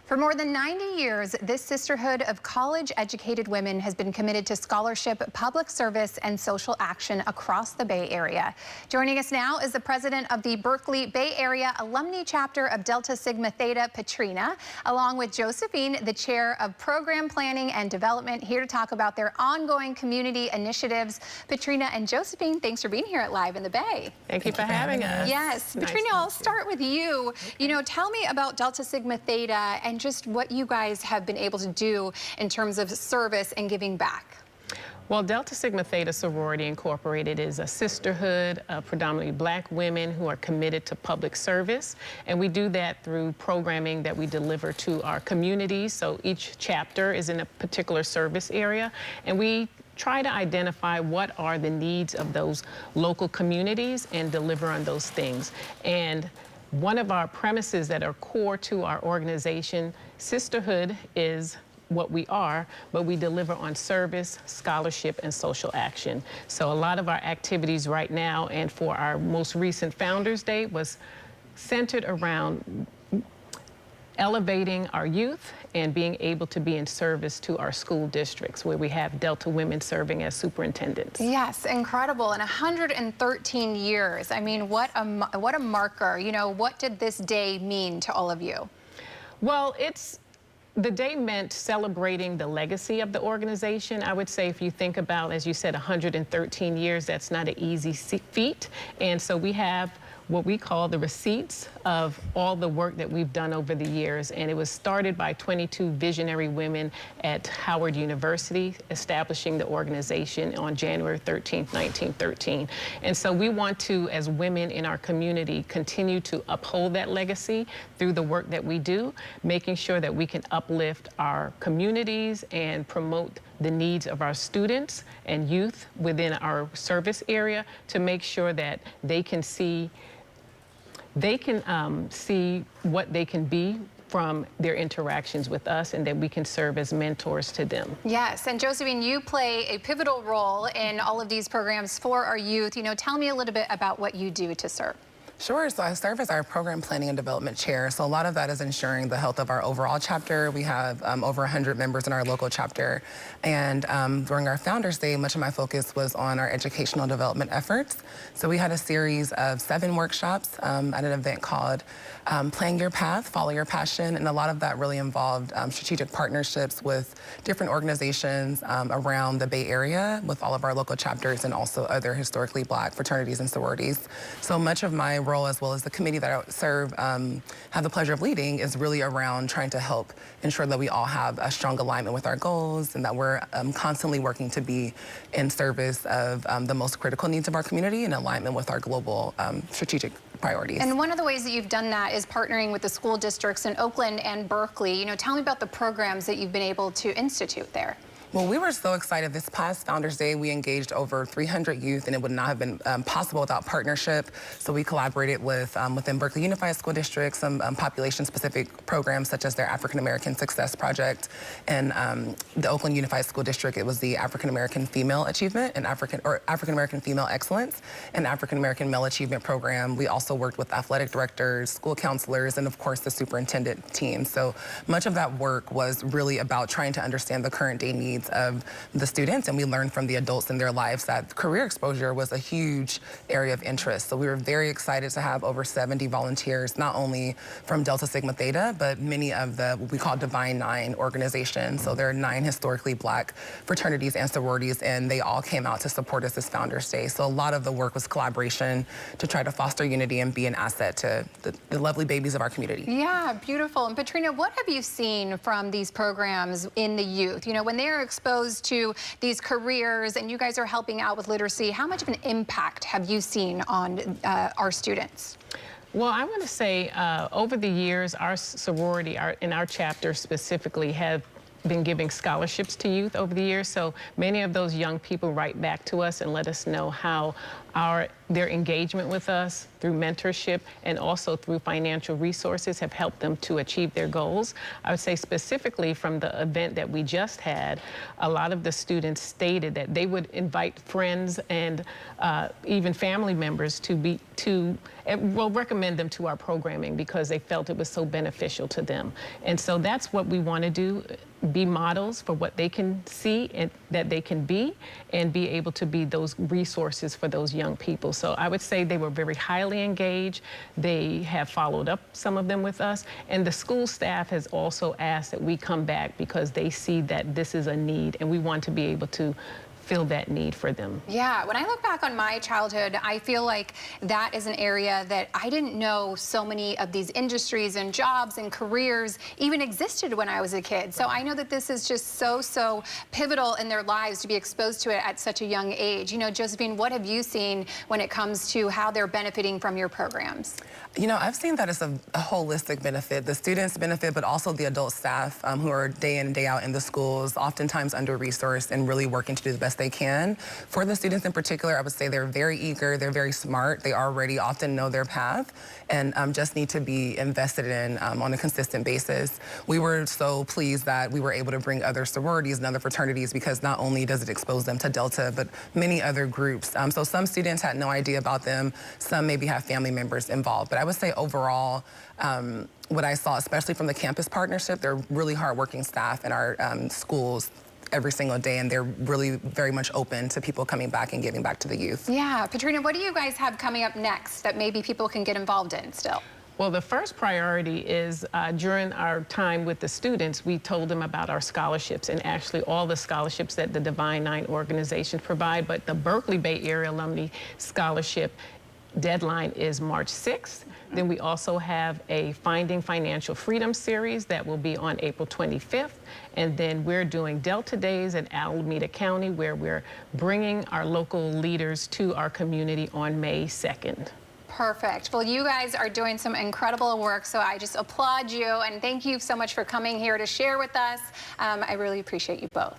For more than 90 years, this sisterhood of college-educated women has been committed to scholarship, public service, and social action across the Bay Area. Joining us now is the president of the Berkeley Bay Area Alumnae Chapter of Delta Sigma Theta, Petrina, along with Josephine, the chair of Program Planning and Development, here to talk about their ongoing community initiatives. Petrina and Josephine, thanks for being here at Live in the Bay. Thank you for having us. Yes. Petrina, I'll start with you. Tell me about Delta Sigma Theta and just what you guys have been able to do in terms of service and giving back. Well, Delta Sigma Theta Sorority Incorporated is a sisterhood of predominantly Black women who are committed to public service, and we do that through programming that we deliver to our communities. So each chapter is in a particular service area, and we try to identify what are the needs of those local communities and deliver on those things. And one of our premises that are core to our organization, sisterhood is what we are, but we deliver on service, scholarship, and social action. So a lot of our activities right now and for our most recent Founders Day was centered around elevating our youth and being able to be in service to our school districts where we have Delta women serving as superintendents. Yes, incredible. And 113 years. I mean, what a marker. What did this day mean to all of you? Well, the day meant celebrating the legacy of the organization. I would say if you think about, as you said, 113 years, that's not an easy feat. And so we have what we call the receipts of all the work that we've done over the years. And it was started by 22 visionary women at Howard University, establishing the organization on January 13th, 1913. And so we want to, as women in our community, continue to uphold that legacy through the work that we do, making sure that we can uplift our communities and promote the needs of our students and youth within our service area to make sure that they can see what they can be from their interactions with us, and that we can serve as mentors to them. Yes, and Josephine, you play a pivotal role in all of these programs for our youth. Tell me a little bit about what you do to serve. Sure. So I serve as our Program Planning and Development Chair. So a lot of that is ensuring the health of our overall chapter. We have over 100 members in our local chapter. And during our Founders Day, much of my focus was on our educational development efforts. So we had a series of 7 workshops at an event called Playing Your Path, Follow Your Passion. And a lot of that really involved strategic partnerships with different organizations around the Bay Area with all of our local chapters and also other historically Black fraternities and sororities. So much of my role, as well as the committee that I serve, have the pleasure of leading, is really around trying to help ensure that we all have a strong alignment with our goals and that we're constantly working to be in service of the most critical needs of our community in alignment with our global strategic priorities. And one of the ways that you've done that is partnering with the school districts in Oakland and Berkeley. Tell me about the programs that you've been able to institute there. Well, we were so excited. This past Founders Day, we engaged over 300 youth, and it would not have been possible without partnership. So we collaborated with, within Berkeley Unified School District, some population-specific programs, such as their African American Success Project. And the Oakland Unified School District, it was the African American Female Achievement and African American Female Excellence and African American Male Achievement Program. We also worked with athletic directors, school counselors, and of course the superintendent team. So much of that work was really about trying to understand the current day needs of the students, and we learned from the adults in their lives that career exposure was a huge area of interest. So we were very excited to have over 70 volunteers, not only from Delta Sigma Theta, but many of the what we call Divine 9 organizations. So there are 9 historically Black fraternities and sororities, and they all came out to support us this Founders Day. So a lot of the work was collaboration to try to foster unity and be an asset to the lovely babies of our community. Yeah, beautiful. And Petrina, what have you seen from these programs in the youth? When they're exposed to these careers and you guys are helping out with literacy, how much of an impact have you seen on our students? Well, I want to say over the years, our sorority, in our chapter specifically, have been giving scholarships to youth over the years. So many of those young people write back to us and let us know how their engagement with us through mentorship and also through financial resources have helped them to achieve their goals. I would say specifically from the event that we just had, a lot of the students stated that they would invite friends and even family members to recommend them to our programming because they felt it was so beneficial to them. And so that's what we want to do, be models for what they can see and that they can be, and be able to be those resources for those young people. So I would say they were very highly engaged. They have followed up, some of them, with us, and the school staff has also asked that we come back because they see that this is a need and we want to be able to fill that need for them. Yeah, when I look back on my childhood, I feel like that is an area that I didn't know so many of these industries and jobs and careers even existed when I was a kid. So I know that this is just so pivotal in their lives to be exposed to it at such a young age. You know, Josephine, what have you seen when it comes to how they're benefiting from your programs? You know, I've seen that as a holistic benefit. The students benefit, but also the adult staff who are day in, day out in the schools, oftentimes under-resourced and really working to do the best they can. For the students in particular, I would say they're very eager, they're very smart, they already often know their path, and just need to be invested in on a consistent basis. We were so pleased that we were able to bring other sororities and other fraternities because not only does it expose them to Delta, but many other groups. So some students had no idea about them, some maybe have family members involved. But I would say overall, what I saw, especially from the campus partnership, they're really hardworking staff in our schools every single day, and they're really very much open to people coming back and giving back to the youth. Yeah, Petrina, what do you guys have coming up next that maybe people can get involved in still? Well, the first priority is during our time with the students, we told them about our scholarships and actually all the scholarships that the Divine Nine organizations provide. But the Berkeley Bay Area Alumni Scholarship deadline is March 6th. Then we also have a Finding Financial Freedom series that will be on April 25th. And then we're doing Delta Days in Alameda County, where we're bringing our local leaders to our community on May 2nd. Perfect. Well, you guys are doing some incredible work, so I just applaud you and thank you so much for coming here to share with us. I really appreciate you both.